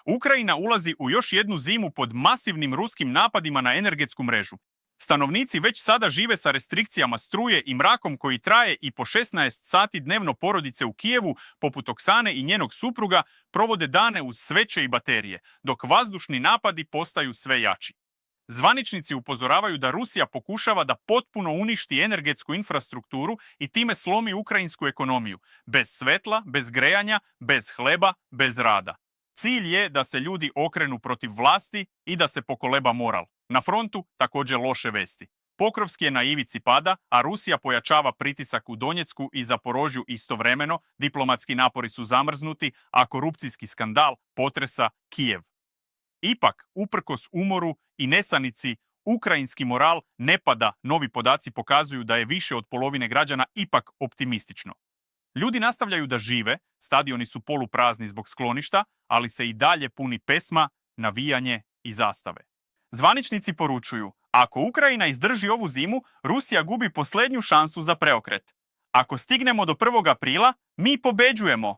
Ukrajina ulazi u još jednu zimu pod masivnim ruskim napadima na energetsku mrežu. Stanovnici već sada žive sa restrikcijama struje i mrakom koji traje i po 16 sati dnevno. Porodice u Kijevu, poput Oksane i njenog supruga, provode dane uz sveće i baterije, dok vazdušni napadi postaju sve jači. Zvaničnici upozoravaju da Rusija pokušava da potpuno uništi energetsku infrastrukturu i time slomi ukrajinsku ekonomiju. Bez svetla, bez grejanja, bez hleba, bez rada. Cilj je da se ljudi okrenu protiv vlasti i da se pokoleba moral. Na frontu također loše vesti. Pokrovski je na ivici pada, a Rusija pojačava pritisak u Donjecku i Zaporožju istovremeno, diplomatski napori su zamrznuti, a korupcijski skandal potresa Kijev. Ipak, uprkos umoru i nesanici, ukrajinski moral ne pada. Novi podaci pokazuju da je više od polovine građana ipak optimistično. Ljudi nastavljaju da žive, stadioni su poluprazni zbog skloništa, ali se i dalje puni pesma, navijanje i zastave. Zvaničnici poručuju, ako Ukrajina izdrži ovu zimu, Rusija gubi posljednju šansu za preokret. Ako stignemo do 1. aprila, mi pobeđujemo,